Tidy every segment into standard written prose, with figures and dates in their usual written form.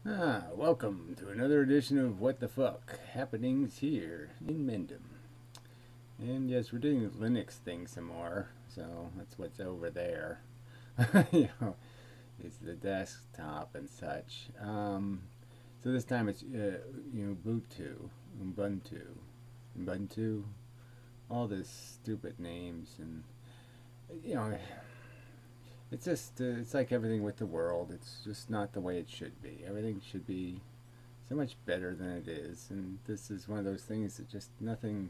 Welcome to another edition of What the Fuck Happenings here in Mendham. And yes, we're doing the Linux thing some more, so that's what's over there. you know, it's the desktop and such. So this time it's Ubuntu, all these stupid names, and you know, it's just it's like everything with the world. It's just not the way it should be. Everything should be so much better than it is, and this is one of those things that just nothing,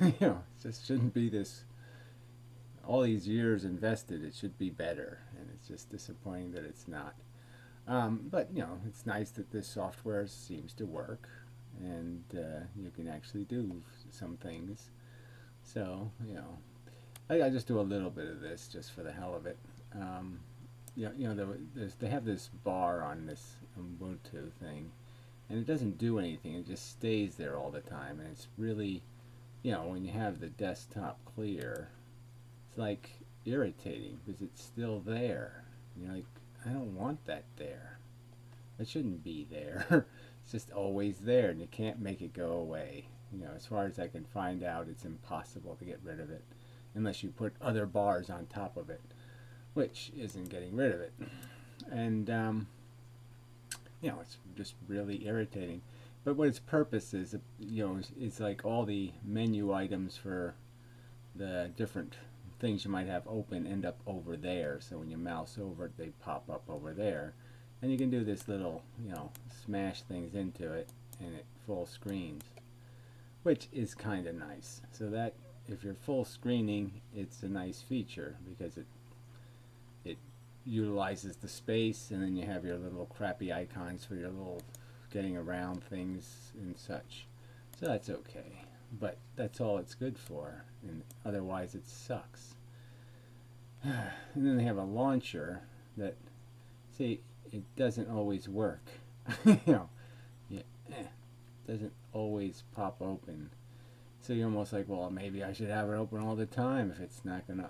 it just shouldn't be this. All these years invested, it should be better, and it's just disappointing that it's not. But it's nice that this software seems to work, and you can actually do some things. So I just do a little bit of this just for the hell of it. Um, they have this bar on this Ubuntu thing, and it doesn't do anything. It just stays there all the time, and it's really, when you have the desktop clear, it's like irritating because it's still there. You're like, I don't want that there. It shouldn't be there. It's just always there, and you can't make it go away. As far as I can find out, it's impossible to get rid of it unless you put other bars on top of it, which isn't getting rid of it. And it's just really irritating. But what its purpose is, is like all the menu items for the different things you might have open end up over there. So when you mouse over it, they pop up over there. And you can do this little, smash things into it, and it full screens, which is kind of nice. So that if you're full screening, it's a nice feature because it utilizes the space, and then you have your little crappy icons for your little getting around things and such. So that's okay, but that's all it's good for, and otherwise it sucks. And then they have a launcher that, see, it doesn't always work. Yeah, doesn't always pop open. So you're almost like, well, maybe I should have it open all the time if it's not gonna,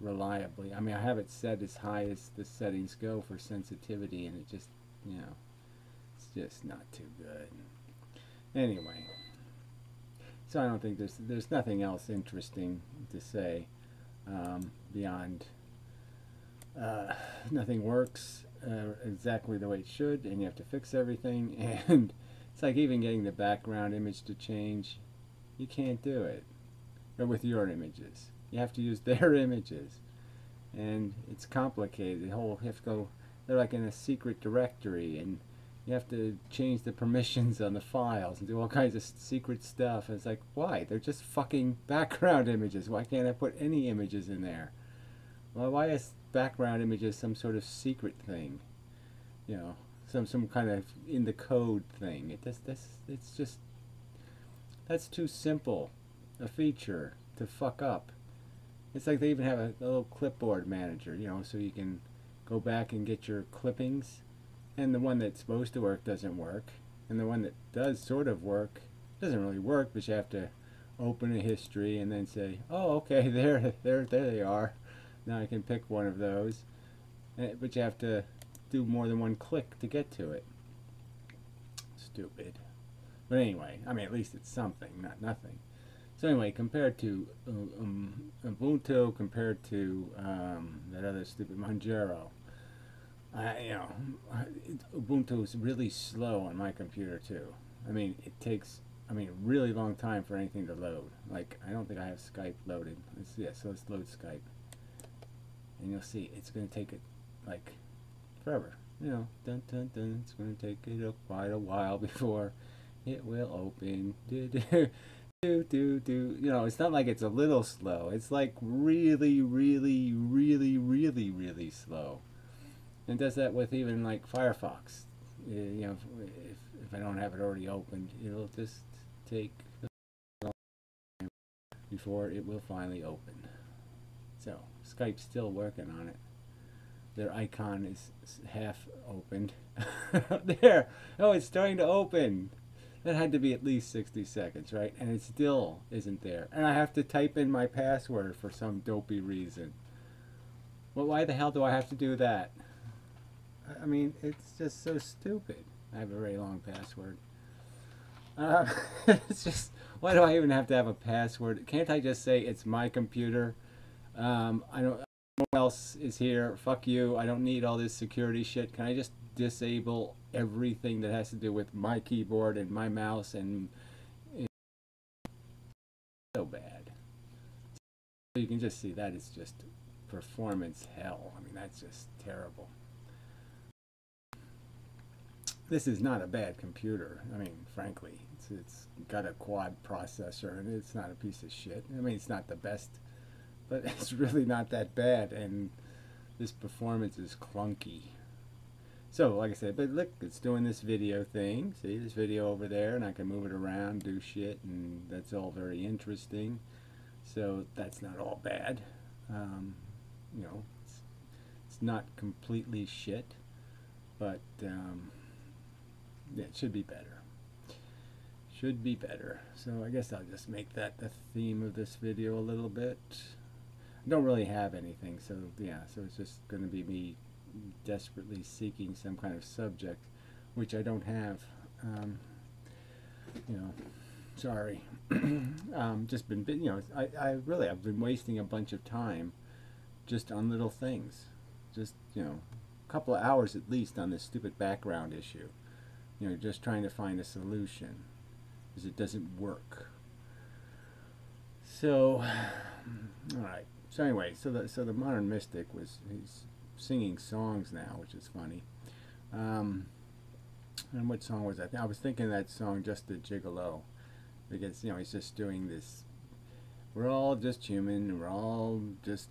reliably. I mean, I have it set as high as the settings go for sensitivity, and it just, it's just not too good. Anyway, so I don't think there's nothing else interesting to say beyond nothing works exactly the way it should, and you have to fix everything. And it's like even getting the background image to change. You can't do it. Or with your images. You have to use their images. And it's complicated. You have to go, they're like in a secret directory, and you have to change the permissions on the files and do all kinds of secret stuff. And it's like, why? They're just fucking background images. Why can't I put any images in there? Well, why is background images some sort of secret thing? Some kind of in the code thing. It's just, that's too simple a feature to fuck up. It's like they even have a little clipboard manager, so you can go back and get your clippings, and the one that's supposed to work doesn't work, and the one that does sort of work doesn't really work, but you have to open a history and then say, oh, okay, there they are. Now I can pick one of those, but you have to do more than one click to get to it. Stupid. But anyway, I mean, at least it's something, not nothing. So anyway, compared to Ubuntu, compared to that other stupid Manjaro, Ubuntu is really slow on my computer too. I mean, it takes a really long time for anything to load. Like, I don't think I have Skype loaded. So let's load Skype, and you'll see it's going to take it like forever. Dun dun dun. It's going to take it quite a while before it will open. It's not like it's a little slow. It's like really, really, really, really, really slow. And it does that with even like Firefox. If I don't have it already opened, it'll just take a long time before it will finally open. So Skype's still working on it. Their icon is half opened. There. Oh, it's starting to open. That had to be at least 60 seconds, right? And it still isn't there. And I have to type in my password for some dopey reason. Well, why the hell do I have to do that? I mean, it's just so stupid. I have a very long password. It's just, why do I even have to have a password? Can't I just say it's my computer? I don't. No one else is here. Fuck you. I don't need all this security shit. Can I just disable everything that has to do with my keyboard and my mouse and it's so bad. So you can just see that it's just performance hell. I mean, that's just terrible. This is not a bad computer. I mean, frankly, it's got a quad processor and it's not a piece of shit. I mean, it's not the best, but it's really not that bad. And this performance is clunky. So, like I said, but look, it's doing this video thing. See this video over there, and I can move it around, do shit, and that's all very interesting. So that's not all bad. You know, it's not completely shit, but yeah, it should be better. Should be better. So I guess I'll just make that the theme of this video a little bit. I don't really have anything, so yeah, so it's just going to be me desperately seeking some kind of subject, which I don't have. You know, sorry. Just been, you know, I've been wasting a bunch of time just on little things. Just, you know, a couple of hours at least on this stupid background issue. You know, just trying to find a solution, because it doesn't work. So, all right. So anyway, so the modern mystic he's singing songs now, which is funny. And what song was that? I was thinking that song, Just a Gigolo, because, you know, he's just doing this. We're all just human, and we're all just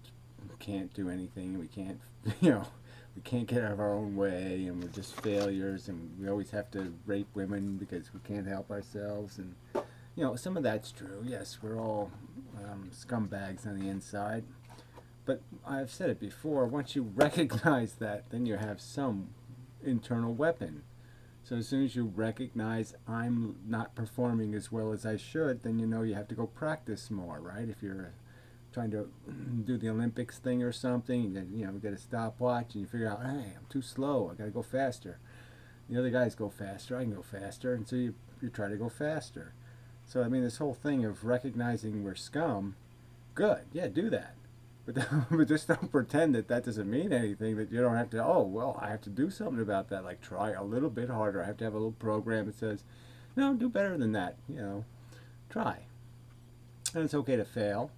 can't do anything. We can't, you know, we can't get out of our own way, and we're just failures, and we always have to rape women because we can't help ourselves. And, you know, some of that's true. Yes, we're all scumbags on the inside. But I've said it before, once you recognize that, then you have some internal weapon. So as soon as you recognize I'm not performing as well as I should, then you know you have to go practice more, right? If you're trying to do the Olympics thing or something, you know, get a stopwatch and you figure out, hey, I'm too slow, I gotta go faster. The other guys go faster, I can go faster, and so you try to go faster. So I mean, this whole thing of recognizing we're scum, good, yeah, do that. But just don't pretend that that doesn't mean anything, that you don't have to, oh, well, I have to do something about that, like try a little bit harder. I have to have a little program that says, no, do better than that, you know, try. And it's okay to fail.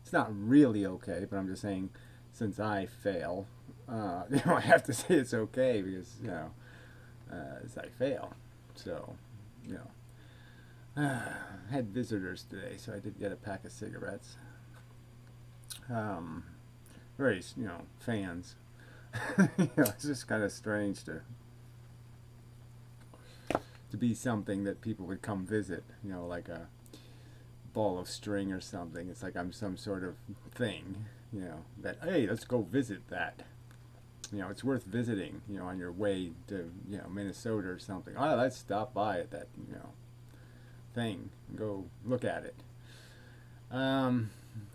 It's not really okay, but I'm just saying, since I fail, you know, I have to say it's okay because, you know, as I fail. So, you know, I had visitors today, so I did get a pack of cigarettes. Very, you know, fans. You know, it's just kind of strange to be something that people would come visit, you know, like a ball of string or something. It's like I'm some sort of thing, you know, that, hey, let's go visit that. You know, it's worth visiting, you know, on your way to, you know, Minnesota or something. Oh, let's stop by at that, you know, thing and go look at it.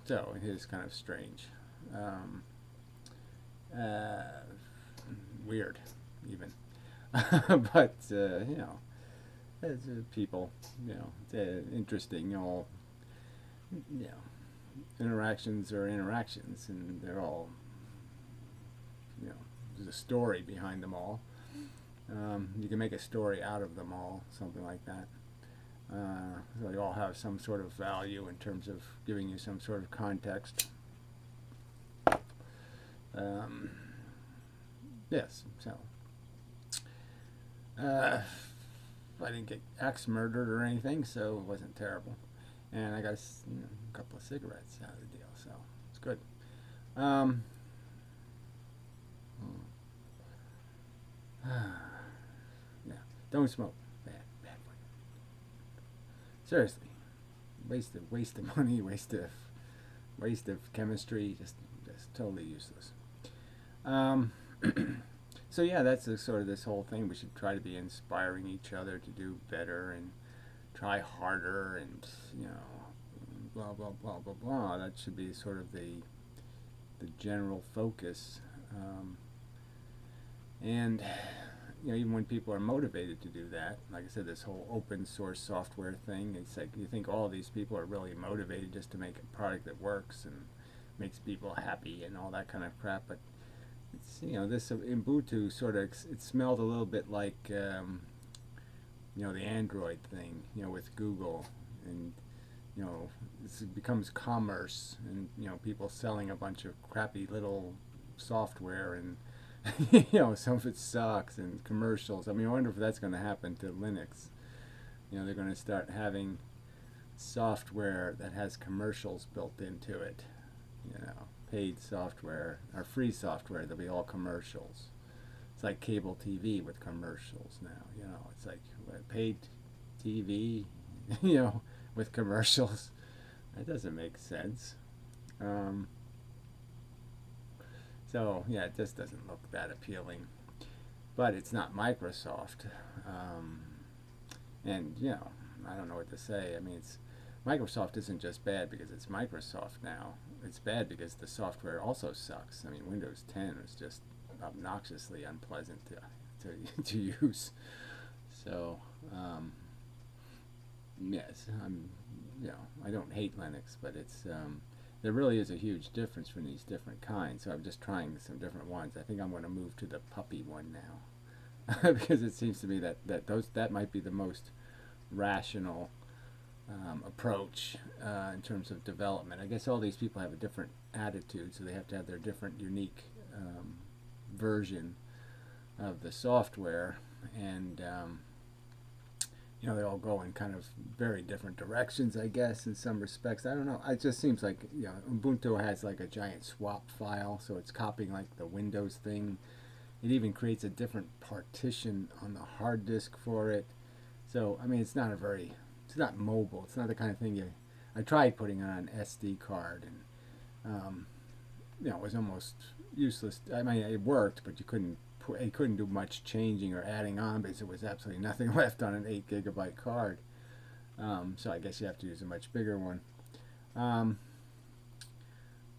So it is kind of strange. Weird, even. But, you know, as people, you know, it's interesting, all, you know, interactions are interactions, and they're all, you know, there's a story behind them all. You can make a story out of them all, something like that. So they all have some sort of value in terms of giving you some sort of context. Yes, so I didn't get axe murdered or anything, so it wasn't terrible. And I got you know, a couple of cigarettes out of the deal, so it's good. Yeah, don't smoke. Bad for you. Seriously, waste of money, waste of chemistry, just totally useless. So yeah, that's sort of this whole thing. We should try to be inspiring each other to do better and try harder, and you know, blah blah blah blah blah. That should be sort of the general focus. And even when people are motivated to do that, like I said, this whole open source software thing, it's like you think all these people are really motivated just to make a product that works and makes people happy and all that kind of crap. But it's, this Ubuntu sort of, it smelled a little bit like the Android thing, with Google, and it becomes commerce, and people selling a bunch of crappy little software, and some of it sucks, and commercials. I mean, I wonder if that's going to happen to Linux. They're going to start having software that has commercials built into it. Paid software or free software. They'll be all commercials. It's like cable TV with commercials now. It's like paid TV, with commercials. That doesn't make sense. So yeah, it just doesn't look that appealing. But it's not Microsoft, and I don't know what to say. I mean, Microsoft isn't just bad because it's Microsoft now. It's bad because the software also sucks. I mean, Windows 10 is just obnoxiously unpleasant to use. So yes, I don't hate Linux, but it's there really is a huge difference from these different kinds. So I'm just trying some different ones. I think I'm going to move to the puppy one now because it seems to me that might be the most rational approach in terms of development. I guess all these people have a different attitude, so they have to have their different unique version of the software, and they all go in kind of very different directions, I guess, in some respects. I don't know. It just seems like Ubuntu has like a giant swap file, so it's copying like the Windows thing. It even creates a different partition on the hard disk for it. So I mean, it's not mobile. It's not the kind of thing I tried putting on an SD card, and it was almost useless. I mean, it worked, but you couldn't do much changing or adding on because there was absolutely nothing left on an 8 gigabyte card. So I guess you have to use a much bigger one.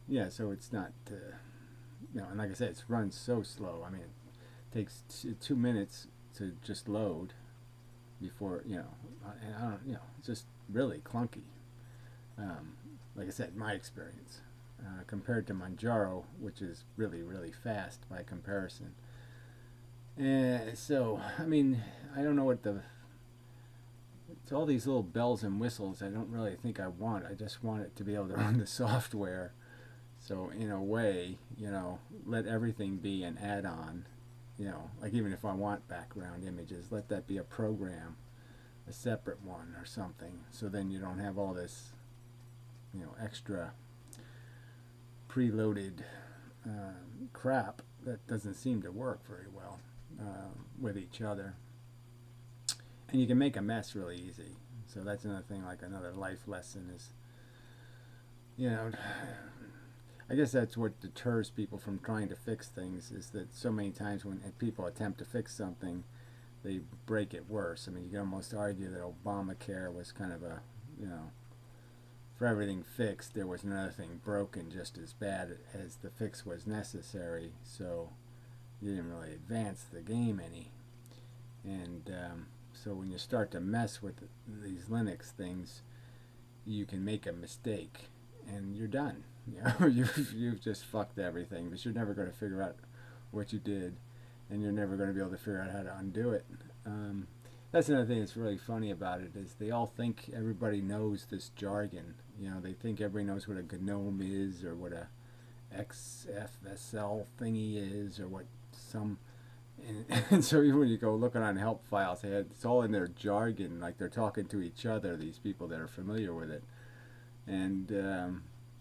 Yeah, so it's not, and like I said, it runs so slow. I mean, it takes 2 minutes to just load before, and I don't, it's just really clunky. Like I said, my experience, compared to Manjaro, which is really, really fast by comparison. So, I mean, I don't know what it's all these little bells and whistles I don't really think I want. I just want it to be able to run the software. So, in a way, let everything be an add-on. Like even if I want background images, let that be a program, a separate one or something. So then you don't have all this, extra preloaded crap that doesn't seem to work very well with each other. And you can make a mess really easy. So that's another thing, like another life lesson is, I guess that's what deters people from trying to fix things, is that so many times when people attempt to fix something, they break it worse. I mean, you can almost argue that Obamacare was kind of a, for everything fixed, there was another thing broken just as bad as the fix was necessary, so you didn't really advance the game any. And so when you start to mess with these Linux things, you can make a mistake and you're done. You've just fucked everything, but you're never going to figure out what you did, and you're never going to be able to figure out how to undo it. That's another thing that's really funny about it, is they all think everybody knows this jargon. They think everybody knows what a GNOME is, or what a XFSL thingy is, or what some... And so even when you go looking on help files, it's all in their jargon, like they're talking to each other, these people that are familiar with it. And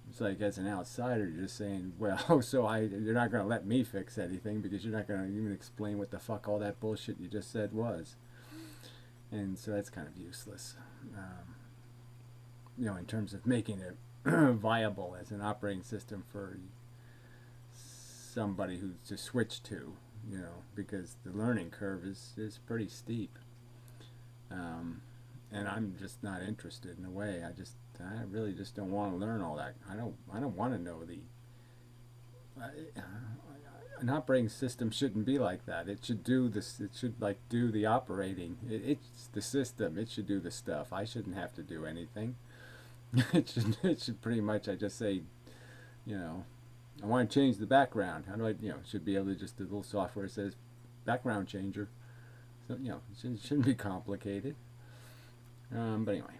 it's like, as an outsider, you're just saying, well, so you're not going to let me fix anything because you're not going to even explain what the fuck all that bullshit you just said was. And so that's kind of useless, in terms of making it viable as an operating system for somebody who's to switch to, because the learning curve is pretty steep. And I'm just not interested in a way. I really just don't want to learn all that. I don't want to know an operating system shouldn't be like that. It should do this. It should like do the operating. It's the system. It should do the stuff. I shouldn't have to do anything. It should pretty much. I just say, you know, I want to change the background. How do I? You know, should be able to just do a little software that says background changer. So you know, it shouldn't be complicated. But anyway,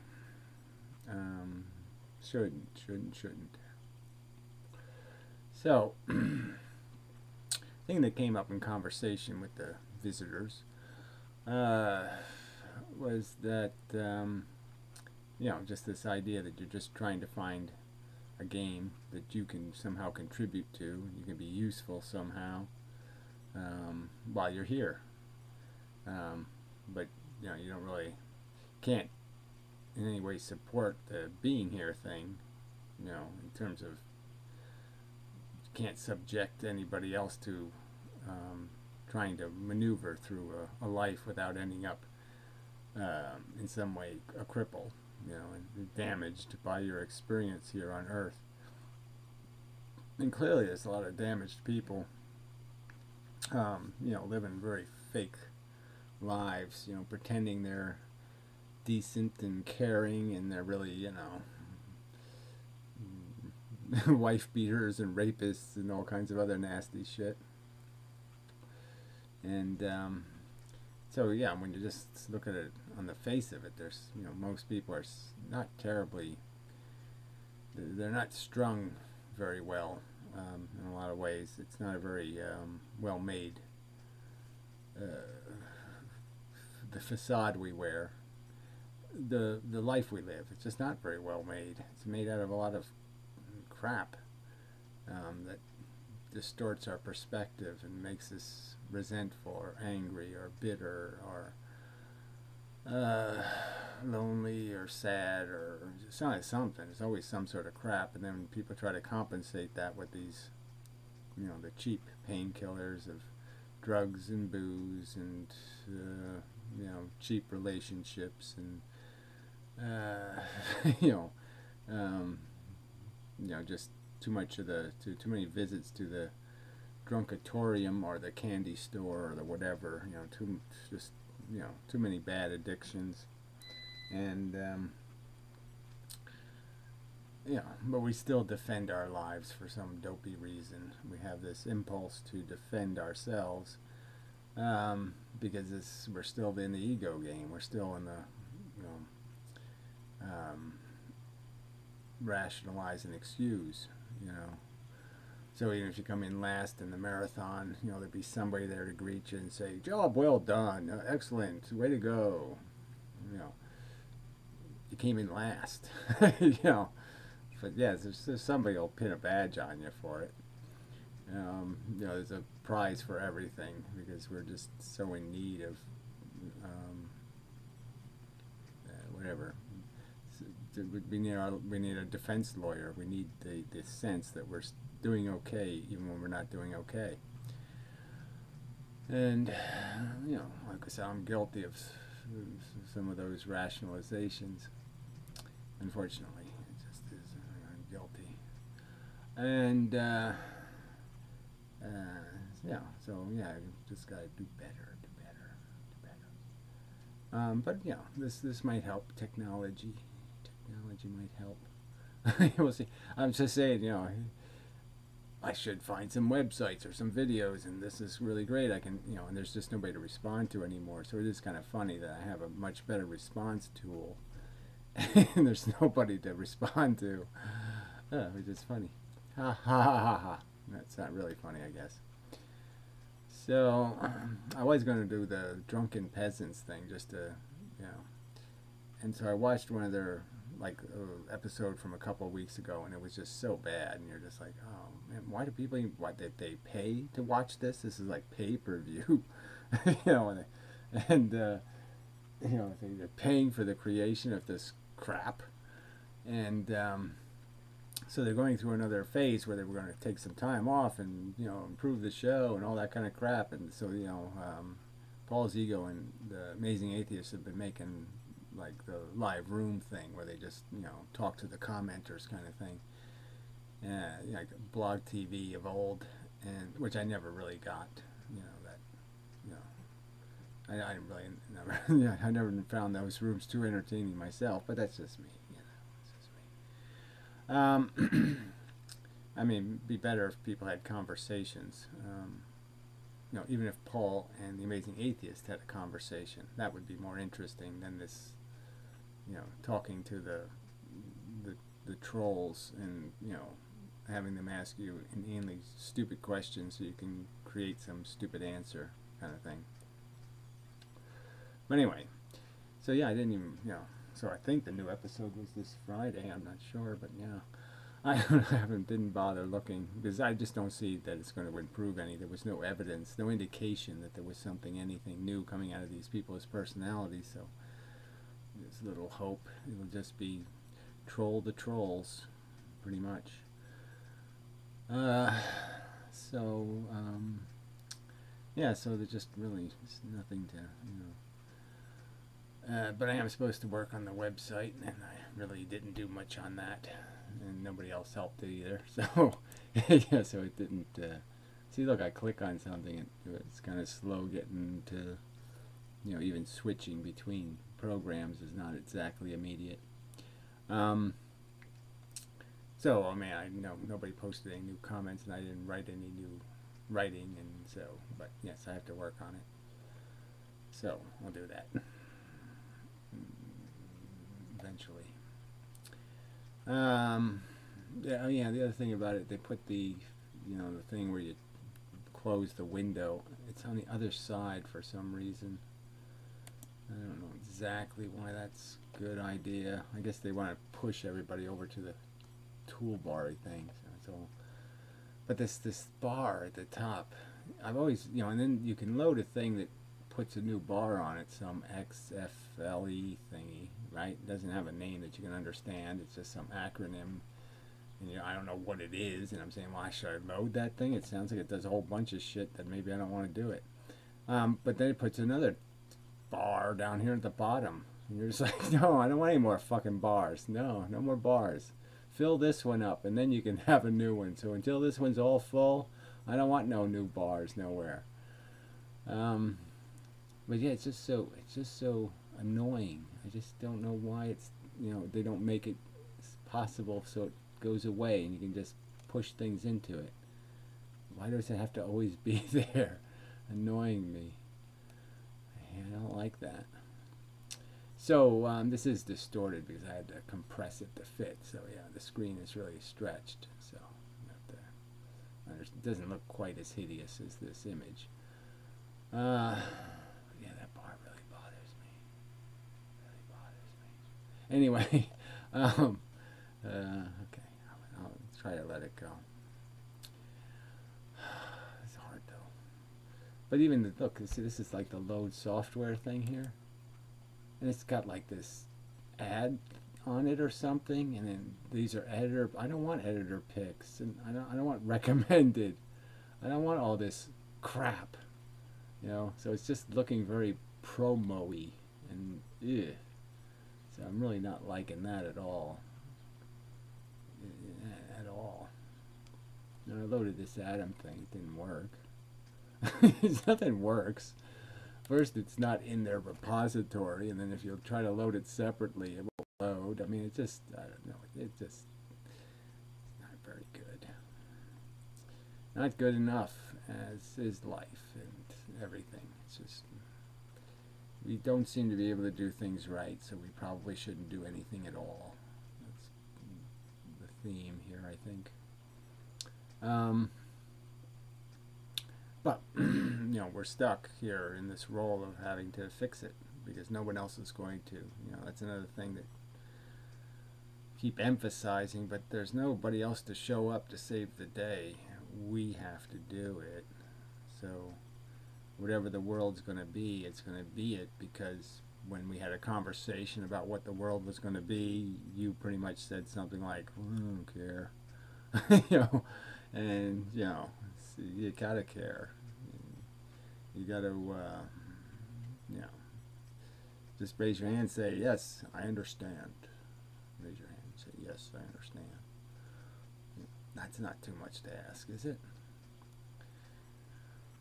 shouldn't. So, thing that came up in conversation with the visitors was that you know, just this idea that you're just trying to find a game that you can somehow contribute to, you can be useful somehow while you're here. But you know, you don't really can't in any way support the being here thing. You know, in terms of you can't subject anybody else to trying to maneuver through a life without ending up in some way a cripple, you know, and damaged by your experience here on Earth. And clearly there's a lot of damaged people, you know, living very fake lives, you know, pretending they're decent and caring, and they're really, you know, wife beaters and rapists and all kinds of other nasty shit. And so yeah, when you just look at it on the face of it, there's, you know, most people are not terribly, they're not strung very well in a lot of ways. It's not a very well made the facade we wear, the life we live. It's just not very well made. It's made out of a lot of crap that distorts our perspective and makes us resentful or angry or bitter or lonely or sad or something. It's always some sort of crap, and then people try to compensate that with these, you know, the cheap painkillers of drugs and booze and you know, cheap relationships and you know, just too much of the too many visits to the drunkatorium or the candy store or the whatever, you know, just, you know, too many bad addictions. And yeah, but we still defend our lives for some dopey reason. We have this impulse to defend ourselves because we're still in the ego game. We're still in the, you know, rationalize and excuse, you know. So even if you come in last in the marathon, you know, there'd be somebody there to greet you and say, "Job well done, excellent, way to go." You know, you came in last. You know, but yeah, there's somebody will pin a badge on you for it. You know, there's a prize for everything because we're just so in need of whatever. We need a defense lawyer. We need the sense that we're doing okay even when we're not doing okay. And you know, like I said, I'm guilty of some of those rationalizations. Unfortunately, it just is. I'm guilty. And yeah, so yeah, I just gotta do better. But you know, this might help. Technology might help. We'll see. I'm just saying, you know, I should find some websites or some videos, and this is really great. I can, you know, and there's just nobody to respond to anymore. So it is kind of funny that I have a much better response tool, and there's nobody to respond to, which is funny. Ha ha ha ha ha. That's not really funny, I guess. So I was going to do the drunken peasants thing, just to, you know, and so I watched one of their episode from a couple of weeks ago, and it was just so bad, and you're just like, oh man, why do people even, what, did they pay to watch this? This is like pay-per-view. You know, and you know, they're paying for the creation of this crap, and so they're going through another phase where they were going to take some time off and, you know, improve the show and all that kind of crap. And so, you know, Paul Zigo and the Amazing Atheists have been making like the live room thing where they just, you know, talk to the commenters kind of thing, like blog TV of old. and which I never really got. You know that. You know, I really never. Yeah, I never found those rooms too entertaining myself. But that's just me. You know, it's just me. I mean, it'd be better if people had conversations. You know, even if Paul and the Amazing Atheist had a conversation, that would be more interesting than this. You know, talking to the trolls and, you know, having them ask you inanely stupid questions so you can create some stupid answer kind of thing. But anyway, so yeah, I didn't even, you know, so I think the new episode was this Friday. I'm not sure, but yeah. I didn't bother looking because I just don't see that it's going to improve any. There was no evidence, no indication that there was anything new coming out of these people's personalities. So there's little hope. It'll just be troll the trolls, pretty much. Yeah, so there's just really nothing to, you know. But I am supposed to work on the website, and I really didn't do much on that, and nobody else helped either. So, yeah, so it didn't. See, look, I click on something, and it's kind of slow getting to, you know, even switching between programs is not exactly immediate. So, I mean, I know nobody posted any new comments, and I didn't write any new writing, and so, but yes, I have to work on it. So, I'll do that eventually. Yeah, yeah, the other thing about it, they put the, you know, the thing where you close the window, it's on the other side for some reason. I don't know exactly why that's a good idea. I guess they want to push everybody over to the toolbar thing. So it's all, but this bar at the top, I've always, you know, and then you can load a thing that puts a new bar on it, some XFLE thingy, right? It doesn't have a name that you can understand. It's just some acronym, and, you know, I don't know what it is, and I'm saying, why should I load that thing? It sounds like it does a whole bunch of shit that maybe I don't want to do it. But then it puts another bar down here at the bottom, and you're just like, no, I don't want any more fucking bars. No more bars. Fill this one up, and then you can have a new one. So until this one's all full, I don't want no new bars nowhere. But yeah, it's just so annoying. I just don't know why it's, you know, they don't make it possible so it goes away and you can just push things into it. Why does it have to always be there, annoying me? I don't like that. So this is distorted because I had to compress it to fit. So yeah, the screen is really stretched. So you have to, it doesn't look quite as hideous as this image. Yeah, that bar really bothers me. Really bothers me. Anyway, okay, I'll try to let it go. It's hard though. But even the, look, see, this is like the load software thing here, and it's got like this ad on it or something, and then these are editor. I don't want editor picks, and I don't want recommended. I don't want all this crap, you know. So it's just looking very promo-y, and ugh. So I'm really not liking that at all. At all. And I loaded this Atom thing. It didn't work. Nothing works. First, it's not in their repository, and then if you try to load it separately, it won't load. I mean, it just, I don't know. It just not very good. Not good enough, as is life and everything. It's just, we don't seem to be able to do things right, so we probably shouldn't do anything at all. That's the theme here, I think. But, you know, we're stuck here in this role of having to fix it because no one else is going to. You know, that's another thing that keep emphasizing, but there's nobody else to show up to save the day. We have to do it. So whatever the world's going to be, it's going to be it, because when we had a conversation about what the world was going to be, you pretty much said something like, well, I don't care. You know, and, you know, you gotta care. You gotta, you know, just raise your hand and say, yes, I understand. Raise your hand and say, yes, I understand. That's not too much to ask, is it?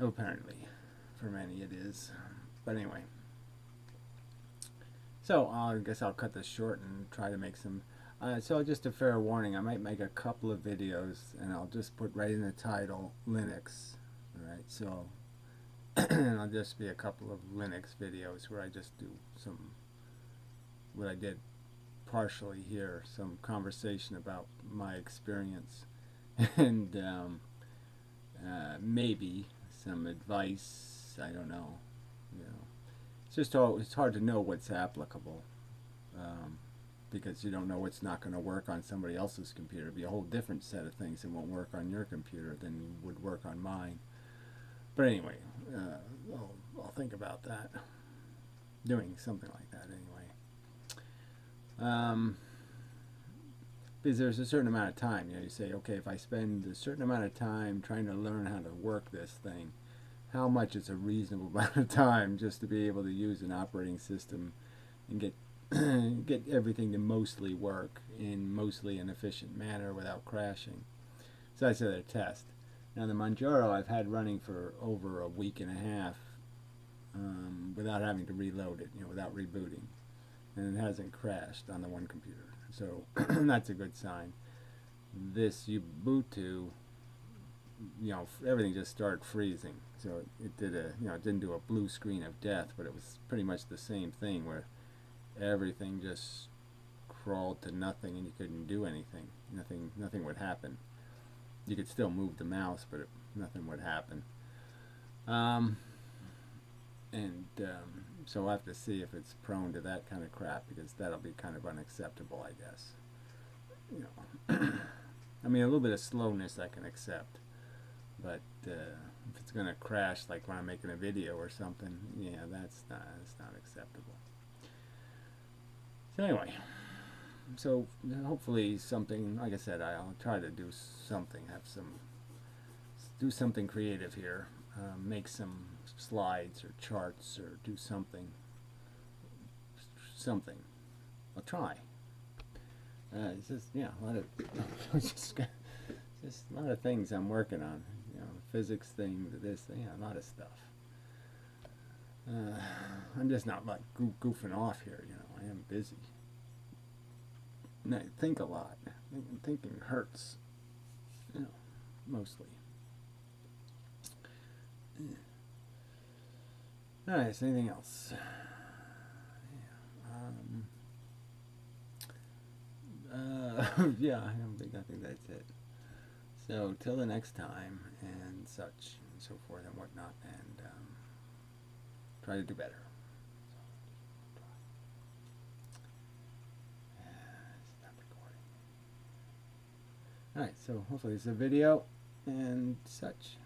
Apparently, for many it is. But anyway, so I guess I'll cut this short and try to make some. So just a fair warning, I might make a couple of videos, and I'll just put right in the title Linux. All right, so I'll just be a couple of Linux videos where I just do some what I did partially here, some conversation about my experience, and maybe some advice. I don't know. You know, it's hard to know what's applicable. Because you don't know what's not going to work on somebody else's computer. It'll be a whole different set of things that won't work on your computer than would work on mine. But anyway, I'll think about that. Doing something like that anyway. Because there's a certain amount of time. You say, okay, if I spend a certain amount of time trying to learn how to work this thing, how much is a reasonable amount of time just to be able to use an operating system and get everything to mostly work in mostly an efficient manner without crashing. So that's another test. Now the Manjaro I've had running for over a week and a half without having to reload it, without rebooting, and it hasn't crashed on the one computer. So that's a good sign. This Ubuntu, everything just started freezing. So it did it didn't do a blue screen of death, but it was pretty much the same thing where everything just crawled to nothing and you couldn't do anything. Nothing would happen. You could still move the mouse, but nothing would happen. So we'll have to see if it's prone to that kind of crap, because that'll be kind of unacceptable, I guess. I mean, a little bit of slowness I can accept, but if it's going to crash like when I'm making a video or something, yeah, that's not acceptable. So anyway, so hopefully something, like I said, I'll try to do something, do something creative here, make some slides or charts or do something. I'll try. It's just, a lot of, just a lot of things I'm working on, physics thing, this thing, a lot of stuff. I'm just not like goofing off here, I am busy. And I think a lot. Thinking hurts, mostly. Alright, so anything else? Yeah, I think that's it. So, till the next time, and such, and so forth, and whatnot, and try to do better. Stop recording. Alright, so hopefully it's a video, and such.